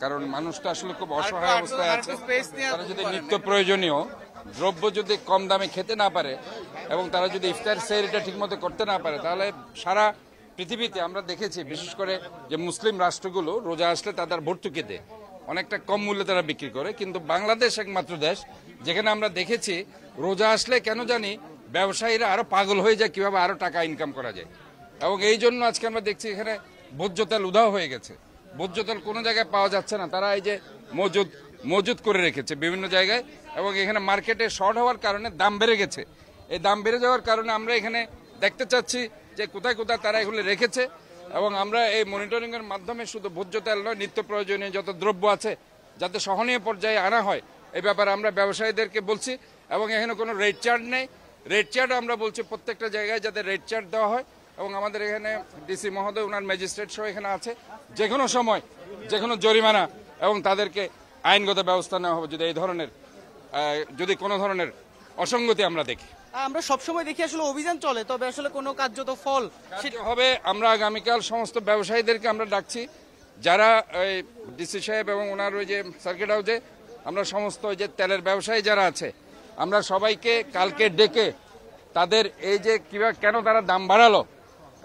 কারণ মানুষটা আসলে খুব অসহায় অবস্থায় আছে। তারা যদি নিত্য প্রয়োজনীয় দ্রব্য যদি কম দামে খেতে না পারে এবং তারা যদি ইফতার সেহরিটা ঠিকমতো করতে না পারে, তাহলে সারা পৃথিবীতে আমরা দেখেছি বিশেষ করে যে মুসলিম রাষ্ট্রগুলো রোজা আসলে তাদের ভর্তুকিতে অনেকটা কম মূল্যে তারা বিক্রি করে, কিন্তু বাংলাদেশ একমাত্র দেশ যেখানে আমরা দেখেছি রোজা আসলে কেন জানি ব্যবসায়ীরা আরো পাগল হয়ে যায় কিভাবে আরো টাকা ইনকাম করা যায়। এবং এই জন্য আজকে আমরা দেখছি এখানে ভোজ্য তেল উধাও হয়ে গেছে, ভোজ্য তেল কোনো জায়গায় পাওয়া যাচ্ছে না। তারা এই যে মজুদ করে রেখেছে বিভিন্ন জায়গায়, এবং এখানে মার্কেটে শর্ট হওয়ার কারণে দাম বেড়ে গেছে। এই দাম বেড়ে যাওয়ার কারণে আমরা এখানে দেখতে চাচ্ছি যে কোথায় কোথায় তারা এগুলো রেখেছে, এবং আমরা এই মনিটরিং এর মাধ্যমে শুধু ভোজ্য তেল নয়, নিত্য প্রয়োজনীয় যত দ্রব্য আছে যাতে সহনীয় পর্যায়ে আনা হয় এই ব্যাপারে আমরা ব্যবসায়ীদেরকে বলছি। এবং এখানে কোনো রেট চার্ট নেই, রেট চার্ট আমরা বলছি প্রত্যেকটা জায়গায় যাতে রেট চার্ট দেওয়া হয়। এবং আমাদের এখানে ডিসি মহোদয় ওনার ম্যাজিস্ট্রেট সহ এখানে আছে, যে কোনো সময় যে কোনো জরিমানা এবং তাদেরকে আইনগত ব্যবস্থা নেওয়া হবে যদি এই ধরনের যদি কোনো ধরনের অসঙ্গতি আমরা দেখি। আমরা সবসময় দেখি আসলে অভিযান চলে, তবে আসলে কোনো কার্যত ফল সেটা হবে। আমরা আগামীকাল সমস্ত ব্যবসায়ীদেরকে আমরা ডাকছি, যারা ওই ডিসি সাহেব এবং ওনার ওই যে সার্কিট হাউসে আমরা সমস্ত ওই যে তেলের ব্যবসায়ী যারা আছে আমরা সবাইকে কালকে ডেকে তাদের এই যে কিভাবে কেন তারা দাম বাড়ালো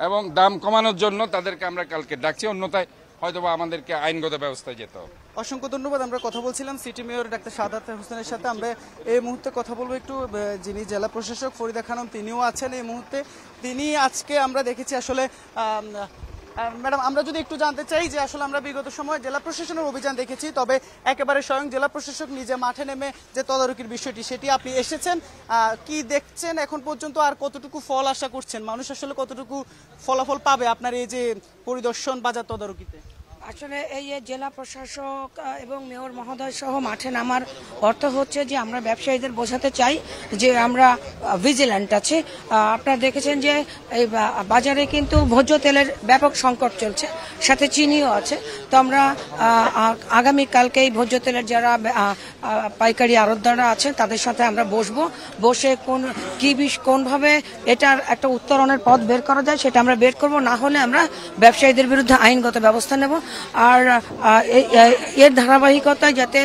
এবং দাম কমানোর জন্য তাদেরকে আমরা কালকে ডাকছি, অন্যথায় হয়তোবা আমাদেরকে আইনগত ব্যবস্থায় যেতে হবে। অসংখ্য ধন্যবাদ। আমরা কথা বলছিলাম সিটি মেয়র ডাক্তার সাদাত হোসেনের সাথে। আমরা এই মুহূর্তে কথা বলবো একটু যিনি জেলা প্রশাসক ফরিদা খানম, তিনিও আছেন এই মুহূর্তে। তিনি আজকে আমরা দেখেছি আসলে ম্যাডাম, আমরা যদি একটু জানতে চাই যে আসলে আমরা বিগত সময় জেলা প্রশাসনের অভিযান দেখেছি, তবে একেবারে স্বয়ং জেলা প্রশাসক নিজে মাঠে নেমে যে তদারকির বিষয়টি সেটি আপনি এসেছেন, কি দেখছেন এখন পর্যন্ত, আর কতটুকু ফল আশা করছেন, মানুষ আসলে কতটুকু ফলাফল পাবে আপনার এই যে পরিদর্শন বাজার তদারকিতে? আসলে এই জেলা প্রশাসক এবং মেয়র মহোদয় সহ মাঠে নামার অর্থ হচ্ছে যে আমরা ব্যবসায়ীদের বোঝাতে চাই যে আমরা ভিজিল্যান্ট আছি। আপনারা দেখেছেন যে এই বাজারে কিন্তু ভোজ্য তেলের ব্যাপক সংকট চলছে, সাথে চিনিও আছে। তো আমরা আগামীকালকে এই ভোজ্য তেলের যারা পাইকারি আড়তদাররা আছেন তাদের সাথে আমরা বসে কোনভাবে এটার একটা উত্তরণের পথ বের করা যায় সেটা আমরা বের করব, না হলে আমরা ব্যবসায়ীদের বিরুদ্ধে আইনগত ব্যবস্থা নেব। আর এর ধারাবাহিকতায় যাতে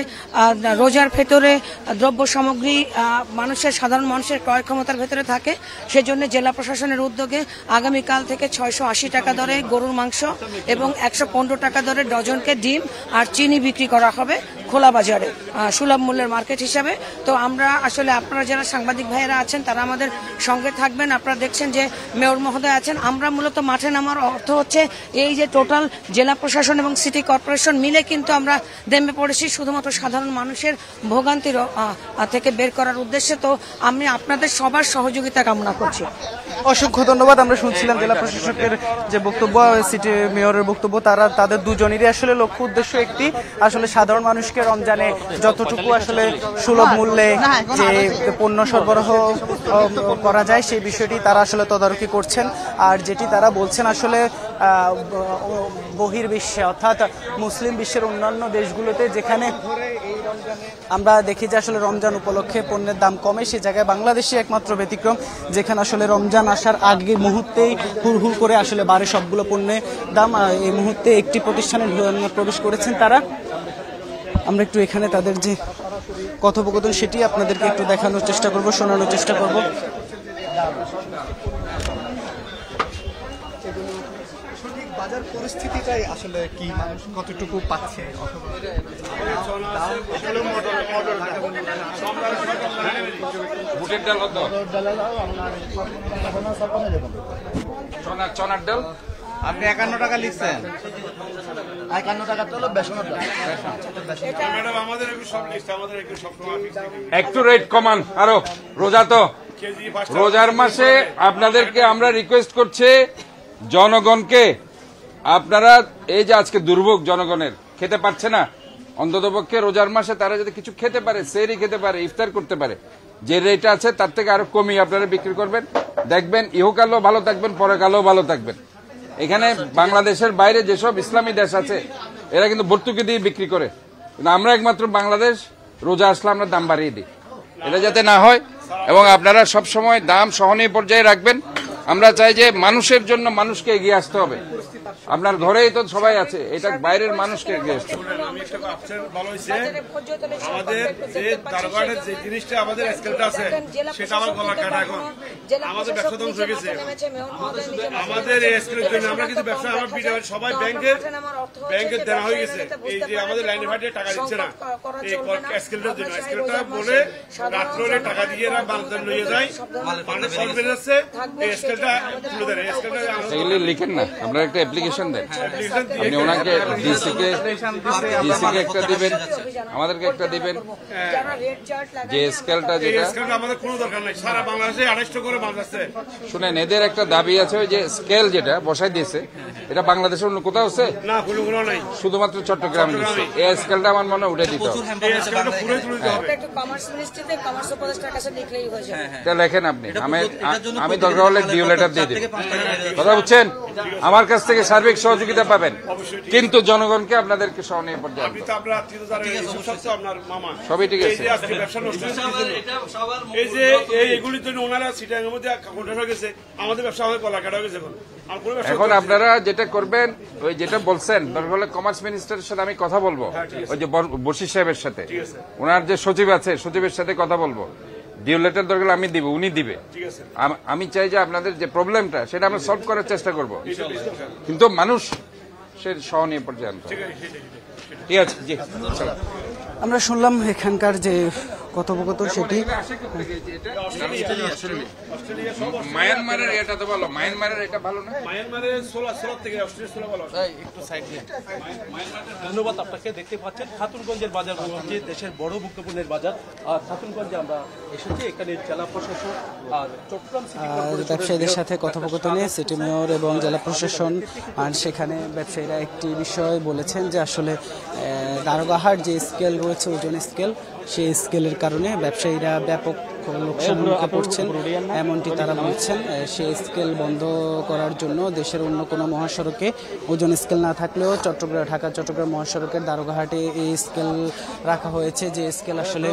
রোজার ভেতরে দ্রব্য সামগ্রী সাধারণ মানুষের ক্রয় ক্ষমতার ভেতরে থাকে, সেজন্য জেলা প্রশাসনের উদ্যোগে আগামীকাল থেকে 680 টাকা দরে গরুর মাংস এবং 115 টাকা দরে ডজনকে ডিম আর চিনি বিক্রি করা হবে খোলা বাজারে সুলভ মূল্যের মার্কেট হিসাবে। তো আমরা আসলে আপনারা যারা সাংবাদিক ভাইয়েরা আছেন তারা আমাদের সঙ্গে থাকবেন। আপনারা দেখছেন যে মেয়র মহোদয় আছেন। আমরা মূলত মাঠে নামার অর্থ হচ্ছে এই যে টোটাল জেলা প্রশাসন এবং সিটি কর্পোরেশন মিলে কিন্তু আমরা নেমে পড়েছি শুধুমাত্র সাধারণ মানুষের ভোগান্তির থেকে বের করার উদ্দেশ্যে। তো আমি আপনাদের সবার সহযোগিতা কামনা করছি। অসংখ্য ধন্যবাদ। আমরা শুনছিলাম জেলা প্রশাসকের যে বক্তব্য, সিটি মেয়রের বক্তব্য। তাদের দুজনেরই আসলে লক্ষ্য উদ্দেশ্য একটি, আসলে সাধারণ মানুষকে রমজানে যতটুকু আসলে সুলভ মূল্যে যে পণ্য সরবরাহ করা যায় সেই বিষয়টি তারা আসলে তদারকি করছেন। আর যেটি তারা বলছেন আসলে বহির্বিশ্বে অর্থাৎ মুসলিম বিশ্বের অন্যান্য দেশগুলোতে যেখানে আমরা দেখি যে আসলে রমজান উপলক্ষে পণ্যের দাম কমে, সে জায়গায় বাংলাদেশে একমাত্র ব্যতিক্রম, যেখানে আসলে রমজান আসার আগে মুহূর্তেই হুড়হুড় করে আসলে বাড়ে সবগুলো পণ্যের দাম। এই মুহূর্তে একটি প্রতিষ্ঠানে প্রবেশ করেছেন তারা। আমরা একটু এখানে তাদের যে কথোপকথন সেটি আপনাদেরকে একটু দেখানোর চেষ্টা করব, শোনানোর চেষ্টা করব। বাজার পরিস্থিতিটাই আসলে কি মানুষ কতটুকু পাচ্ছে, চনার ডাল আপনি 51 টাকা লিখছেন, 51 টাকা তো বেসনের ডাল। একটু রেট কমান আরো, রোজা তো রোজার মাসে আপনাদেরকে আমরা রিকোয়েস্ট করছি জনগণকে, আপনারা এই যে আজকে দুর্ভোগ জনগণের খেতে পারছে না, অন্ততপক্ষে রোজার মাসে তারা যদি কিছু খেতে পারে, সেহরি খেতে পারে, ইফতার করতে পারে, যে রেট আছে তার থেকে আরো কমিয়ে আপনারা বিক্রি করবেন, দেখবেন ইহকালেও ভালো থাকবেন, পরকালেও ভালো থাকবেন। এখানে বাংলাদেশের বাইরে যেসব ইসলামী দেশ আছে এরা কিন্তু ভর্তুকি দিয়ে বিক্রি করে, কিন্তু আমরা একমাত্র বাংলাদেশ রোজা আসলে আমরা দাম বাড়িয়ে দিই। এটা যাতে না হয় এবং আপনারা সব সময় দাম সহনীয় পর্যায়ে রাখবেন। আমরা চাই যে মানুষের জন্য মানুষকে এগিয়ে আসতে হবে। আপনার ঘরেই তো সবাই আছে, এটা বাইরের মানুষকে গেস্ট। আমি একটা আপসের ভালো হয়েছে, আমাদের যে দারোগাটের যে জিনিসটা আমাদের স্কেলটা আছে সেটা আমার গলা কাটা। এখন আমাদের ব্যবসা ধ্বংস হয়ে গেছে। আমাদের এই স্কেলের জন্য আমরা কিন্তু ব্যবসা আমার সবাই ব্যাংকের দেওয়া হয়ে গেছে। এই যে আমাদের লাইনে ফাটে টাকা দিচ্ছে না এই স্কেলটার জন্য। স্কেলটা বলে রাত্রে টাকা দিয়ে এরা বাজার নিয়ে যায়, মানে সব বেড়ে যাচ্ছে। এই স্কেলটা তুলে দেয়। স্কেলটা এগুলি লিখেন না, আপনারা একটা অ্যাপ্লিকেশন দেন। আপনি ওনাকে ডিসিকে একটা দিবেন, আমাদেরকে একটা দিবেন যে স্কেলটা যেটা। আমাদের কোনো দরকার নাই, সারা বাংলাদেশে 28 করে মাছ আছে। শুনেন, এদের একটা দাবি আছে, ওই যে স্কেল যেটা বসাই দিয়েছে এটা বাংলাদেশের অন্য কোথাও আছে না, কোনো নাই, শুধুমাত্র চট্টগ্রামে দিচ্ছে। এই স্কেলটা আমার মনে হয় উঠে দিতে হবে। এটা লেখেন আপনি, আমি দরকার হলে ডিও লেটার দিয়ে দিই। কথা বুঝছেন? আমার কাছ থেকে সার্বিক সহযোগিতা পাবেন, কিন্তু জনগণকে আপনাদেরকে সহনীয় পর্যায়ে সবই ঠিক আছে। এই যে এইগুলির জন্য ওনারা সিটাঙ্গের মধ্যে কন্ট্রাক্ট হয়ে গেছে, আমাদের ব্যবসা হয়ে কলা কাটা হয়ে গেছে। এখন আপনারা যেটা করবেন, ওই যেটা বলছেন, দরকার হলে কমার্স মিনিস্টারের সাথে আমি কথা বলবো, ওই যে বশির সাহেবের সাথে, ওনার যে সচিব আছে সচিবের সাথে কথা বলবো। ডিও লেটার দরকার আমি দিব, উনি দিবে। আমি চাই যে আপনাদের যে প্রবলেমটা সেটা আমরা সলভ করার চেষ্টা করব, কিন্তু মানুষ সে সহনীয় পর্যায়ে আনতে হবে। ঠিক আছে, জি। আমরা শুনলাম এখানকার যে কথোপকথন সেটি। মায়ানমারের এটা তো ভালো, মায়ানমারের এটা ভালো না? মায়ানমারের 16 থেকে অস্ট্রেলিয়া 16 ভালো। একটু সাইড দিয়ে। ধন্যবাদ আপনাকে। দেখতে পাচ্ছেন খাতুনগঞ্জের বাজার হচ্ছে দেশের বড় গুরুত্বপূর্ণ বাজার। আর খাতুনগঞ্জে আমরা এসেছি, এখানে জেলা প্রশাসন আর চট্টগ্রাম সিটি কর্পোরেশনের ব্যবসায়ীদের সাথে কথোপকথনে সিটি মেয়র এবং জেলা প্রশাসন, আর সেখানে ব্যবসায়ীরা একটি বিষয় বলেছেন যে আসলে দারোগাহাট যে স্কেল রয়েছে, ওজন স্কেল, সেই স্কেলের কারণে ব্যবসায়ীরা ব্যাপক লোকসানের মুখে পড়ছেন, এমনটি তারা বলছেন। সেই স্কেল বন্ধ করার জন্য দেশের অন্য কোনো মহাসড়কে ওজন স্কেল না থাকলেও ঢাকা চট্টগ্রাম মহাসড়কের দারোগাহাটে এই স্কেল রাখা হয়েছে, যে স্কেল আসলে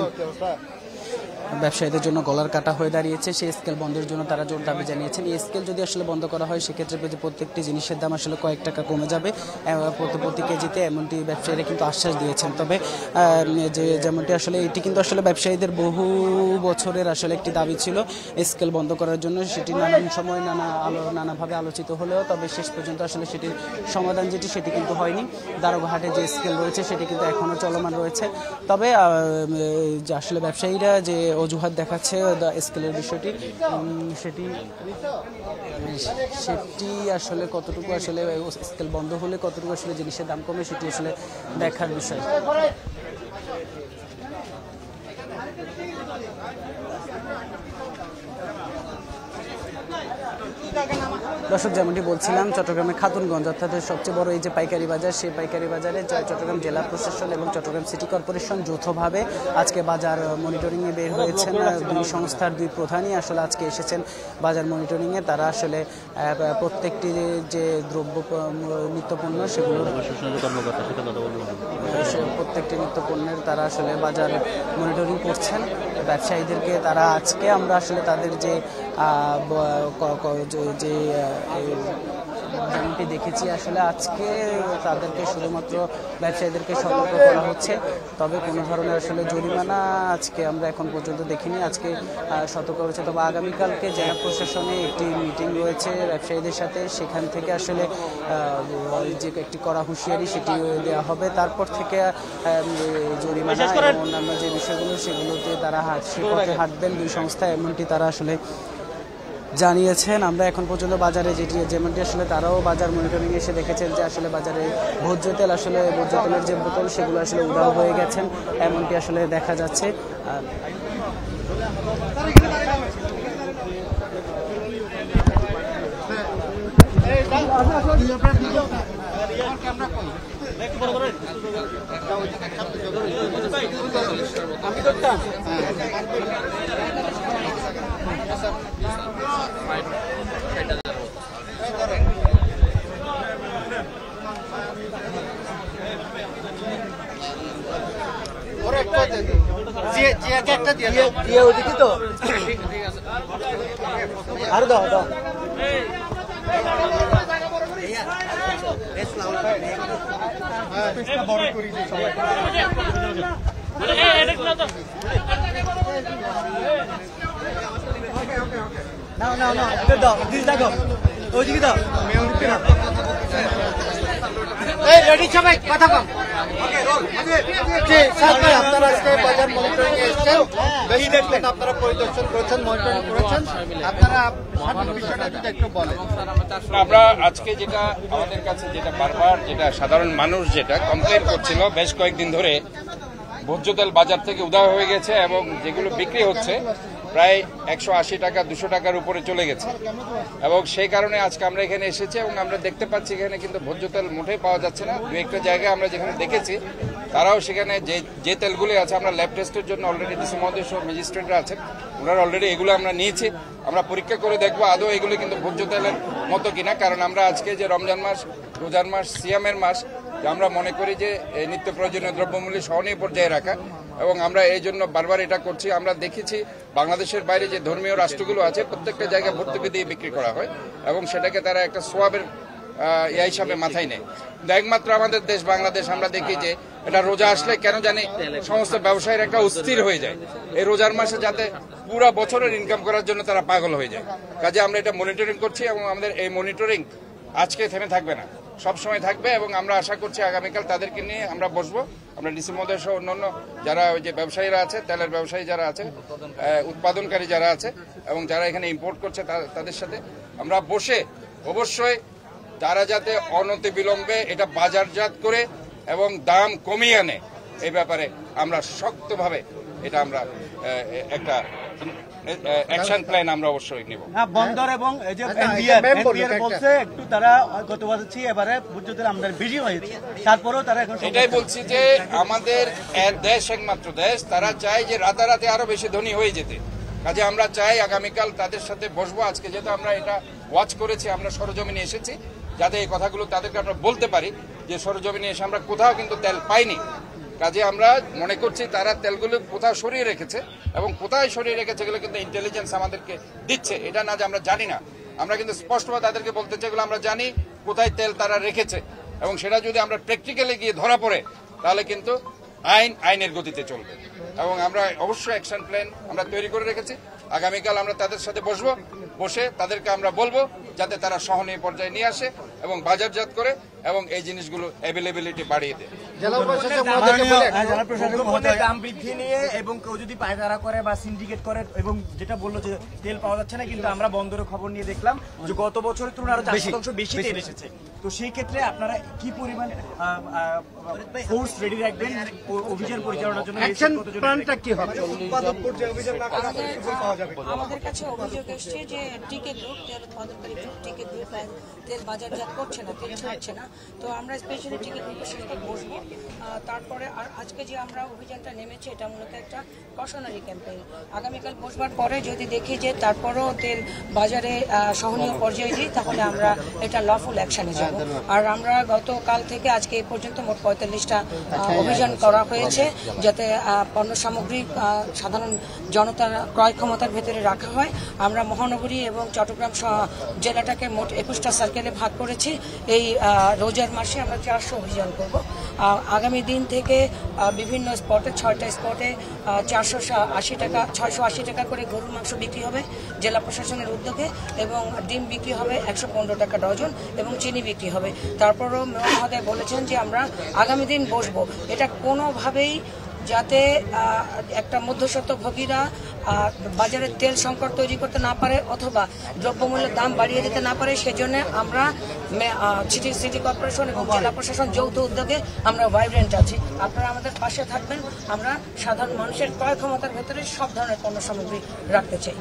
ব্যবসায়ীদের জন্য গলার কাটা হয়ে দাঁড়িয়েছে। সেই স্কেল বন্ধের জন্য তারা জোর দাবি জানিয়েছেন। এই স্কেল যদি আসলে বন্ধ করা হয়, সেক্ষেত্রে প্রত্যেকটি জিনিসের দাম আসলে কয়েক টাকা কমে যাবে প্রতি কেজিতে, এমনটি ব্যবসায়ীরা কিন্তু আশ্বাস দিয়েছেন। তবে যেমনটি আসলে এটি কিন্তু আসলে ব্যবসায়ীদের বহু বছরের আসলে একটি দাবি ছিল স্কেল বন্ধ করার জন্য। সেটি নানান সময় নানাভাবে আলোচিত হলেও তবে শেষ পর্যন্ত আসলে সেটির সমাধান সেটি কিন্তু হয়নি। দারোগাহাটে যে স্কেল রয়েছে সেটি কিন্তু এখনও চলমান রয়েছে। তবে আসলে ব্যবসায়ীরা যে অজুহাত দেখাচ্ছে স্কেলের বিষয়টি, সেটি আসলে কতটুকু আসলে স্কেল বন্ধ হলে কতটুকু আসলে জিনিসের দাম কমে, সেটি আসলে দেখার বিষয়। দর্শক, যেমনটি বলছিলাম, চট্টগ্রামের খাতুনগঞ্জ অর্থাৎ সবচেয়ে বড় এই যে পাইকারি বাজার, সেই পাইকারি বাজারে চট্টগ্রাম জেলা প্রশাসন এবং চট্টগ্রাম সিটি কর্পোরেশন যৌথভাবে আজকে বাজার মনিটরিংয়ে বের হয়েছেন। দুই সংস্থার দুই প্রধানই আসলে আজকে এসেছেন বাজার মনিটরিংয়ে। তারা আসলে প্রত্যেকটি যে দ্রব্য নিত্যপণ্য সেগুলোর প্রত্যেকটি নিত্যপণ্যের তারা আসলে বাজার মনিটরিং করছেন। ব্যবসায়ীদেরকে তারা আজকে আমরা আসলে তাদের যে যেমনটি দেখেছি, আসলে আজকে তাদেরকে শুধুমাত্র ব্যবসায়ীদেরকে সতর্ক করা হচ্ছে, তবে কোনো ধরনের আসলে জরিমানা আজকে আমরা এখন পর্যন্ত দেখিনি। আজকে সতর্ক হচ্ছে, তবে আগামীকালকে জেলা প্রশাসনে একটি মিটিং রয়েছে ব্যবসায়ীদের সাথে, সেখান থেকে আসলে যে একটি কড়া হুঁশিয়ারি সেটি দেওয়া হবে। তারপর থেকে জরিমানা এবং অন্যান্য যে বিষয়গুলো সেগুলোতে তারা সে পথে হাঁটবেন দুই সংস্থা, এমনটি তারা আসলে জানিয়েছেন। আমরা এখন পর্যন্ত বাজারে যেমনটি আসলে তারাও বাজার মনিটরিং এসে দেখেছেন যে আসলে বাজারে ভোজ্য তেলের যে বোতল সেগুলো আসলে উধাও হয়ে গেছেন, এমনটি আসলে দেখা যাচ্ছে। আর দাও আপনারা আজকে বাজার মনিটরিং এসেছেন, বেশি দেখলেন, আপনারা পরিদর্শন করেছেন, মনিটরিং করেছেন, আপনারা সঠিক বিষয়টা যদি একটু বলেন। আমরা আজকে যেটা আমাদের কাছে যেটা বারবার যেটা সাধারণ মানুষ যেটা কমপ্লেন করছিল বেশ কয়েকদিন ধরে, ভোজ্য তেল বাজার থেকে উধাও হয়ে গেছে এবং যেগুলো বিক্রি হচ্ছে প্রায় 180 টাকা 200 টাকার উপরে চলে গেছে এবং সেই কারণে আজকে আমরা এখানে এসেছি এবং আমরা দেখতে পাচ্ছি এখানে কিন্তু ভোজ্য তেল মোটেই পাওয়া যাচ্ছে না। দু একটা জায়গায় আমরা যেখানে দেখেছি তারাও সেখানে যে তেলগুলি আছে আমরা ল্যাব টেস্টের জন্য অলরেডি ডিসি মহোদয় সহ ম্যাজিস্ট্রেটরা আছেন, ওনারা অলরেডি এগুলো আমরা নিয়েছি, আমরা পরীক্ষা করে দেখবো আদৌ এগুলো কিন্তু ভোজ্য তেলের মতো কিনা। কারণ আমরা আজকে যে রমজান মাস, রোজার মাস, সিয়ামের মাস, আমরা মনে করি যে নিত্য প্রয়োজনীয় দ্রব্যমূল্য সহনীয় পর্যায়ে রাখা এবং আমরা এই জন্য বারবার এটা করছি। আমরা দেখেছি বাংলাদেশের বাইরে যে ধর্মীয় রাষ্ট্রগুলো আছে প্রত্যেকটা জায়গায় ভর্তুকি দিয়ে বিক্রি করা হয় এবং সেটাকে তারা একটা সোয়াবের ইয়া হিসাবে মাথায় নেয়। কিন্তু একমাত্র আমাদের দেশ বাংলাদেশ আমরা দেখি যে এটা রোজা আসলে কেন জানি সমস্ত ব্যবসায়ীর একটা অস্থির হয়ে যায়, এই রোজার মাসে যাতে পুরো বছরের ইনকাম করার জন্য তারা পাগল হয়ে যায়। কাজে আমরা এটা মনিটরিং করছি এবং আমাদের এই মনিটরিং আজকে থেমে থাকবে না, সব সময় থাকবে এবং আমরা আশা করছি আগামীকাল তাদেরকে নিয়ে আমরা বসবো। আমরা ডিসি মহোদয় সহ অন্যান্য যারা ওই যে ব্যবসায়ীরা আছে, তেলের ব্যবসায়ী যারা আছে, উৎপাদনকারী যারা আছে এবং যারা এখানে ইম্পোর্ট করছে তাদের সাথে আমরা বসে অবশ্যই তারা যাতে অনতিবিলম্বে এটা বাজারজাত করে এবং দাম কমিয়ে আনে এই ব্যাপারে আমরা শক্তভাবে এটা আমরা একটা অ্যাকশন প্ল্যান আমরা অবশ্যই নেব। বন্দর এবং এই যে এনবিআর বলছে একটু তারা গত বছর এবারে বুঝতে আমদানি বেশি হয়েছে, তারপরেও তারা এখন এটাই বলছি যে আমাদের দেশ একমাত্র দেশ, তারা চায় যে রাতারাতি আরো বেশি ধনী হয়ে যেতে। কাজে আমরা চাই আগামীকাল তাদের সাথে বসবো। আজকে যেহেতু আমরা এটা ওয়াচ করেছি, আমরা সরজমিনে এসেছি যাতে এই কথাগুলো তাদেরকে আমরা বলতে পারি যে সরজমিনে এসে আমরা কোথাও কিন্তু তেল পাইনি। কাজে আমরা মনে করছি তারা তেলগুলো কোথাও সরিয়ে রেখেছে এবং কোথায় সরিয়ে রেখেছে এগুলো কিন্তু ইন্টেলিজেন্স আমাদেরকে দিচ্ছে, এটা না যে আমরা জানি না। আমরা কিন্তু স্পষ্টভাবে তাদেরকে বলতে চাই এগুলো আমরা জানি কোথায় তেল তারা রেখেছে এবং সেটা যদি আমরা প্র্যাকটিক্যালি গিয়ে ধরা পড়ে তাহলে কিন্তু আইনের গতিতে চলবে এবং আমরা অবশ্যই অ্যাকশন প্ল্যান আমরা তৈরি করে রেখেছি। আগামীকাল আমরা তাদের সাথে বসবো, বসে তাদেরকে আমরা বলবো যাতে তারা সহনীয় পর্যায়ে নিয়ে আসে এবং বাজারজাত করে এবং এই জিনিসগুলো অ্যাভেলেবিলিটি বাড়িয়ে দেয়। দাম বৃদ্ধি নিয়ে এবং কেউ যদি পায়তারা করে বা সিন্ডিকেট করে এবং যেটা বললো যে তেল পাওয়া যাচ্ছে না, কিন্তু আমরা বন্দরের খবর নিয়ে দেখলাম যে গত বছরের তুলনায় আরো 4% বেশি তেল এসেছে। তো সেই ক্ষেত্রে আপনারা কি পরিমাণ ফোর্স রেডি রাখবেন অভিযান পরিচালনার জন্য? অ্যাকশন প্ল্যানটা কি হবে? আমাদের কাছে অভিযোগ এসছে যে টিকে গ্রুপ, তেল উৎপাদনকারী গ্রুপ টিকে গ্রুপ তেল বাজারজাত করছে না, তেল ছাড়ছে না। তো আমরা স্পেশালি টিকে গ্রুপের সাথে বসবো। তারপরে আর আজকে যে আমরা অভিযানটা নেমেছি এটা মূলত একটা কশনারি ক্যাম্পেইন। আগামীকাল বসবার পরে যদি দেখি যে তারপরও তেল বাজারে সহনীয় পর্যায়ে দিই তাহলে আমরা এটা লফুল অ্যাকশনে যাব। আর আমরা গতকাল থেকে আজকে এই পর্যন্ত মোট 45টা অভিযান করা হয়েছে যাতে পণ্য সামগ্রী সাধারণ জনতার ক্রয় ক্ষমতার ভেতরে রাখা হয়। আমরা মহানগরী এবং চট্টগ্রাম জেলাটাকে মোট 21টা সার্কেলে ভাগ করেছি। এই রোজার মাসে আমরা 400 অভিযান করব। আগামী দিন থেকে বিভিন্ন স্পটে 6টা স্পটে 680 টাকা করে গরুর মাংস বিক্রি হবে জেলা প্রশাসনের উদ্যোগে এবং ডিম বিক্রি হবে 115 টাকা ডজন এবং চিনি বিক্রি হবে। তারপরও মহোদয় বলেছেন যে আমরা আগামী দিন বসবো, এটা কোনোভাবেই যাতে একটা মধ্যস্বত্বভোগীরা বাজারে তেল সংকট তৈরি করতে না পারে অথবা দ্রব্যমূল্যের দাম বাড়িয়ে দিতে না পারে, সেজন্য আমরা সিটি কর্পোরেশন এবং জেলা প্রশাসন যৌথ উদ্যোগে আমরা ভাইব্রেন্ট আছি। আপনারা আমাদের পাশে থাকবেন। আমরা সাধারণ মানুষের ক্রয় ক্ষমতার ভেতরে সব ধরনের পণ্য সামগ্রী রাখতে চাই।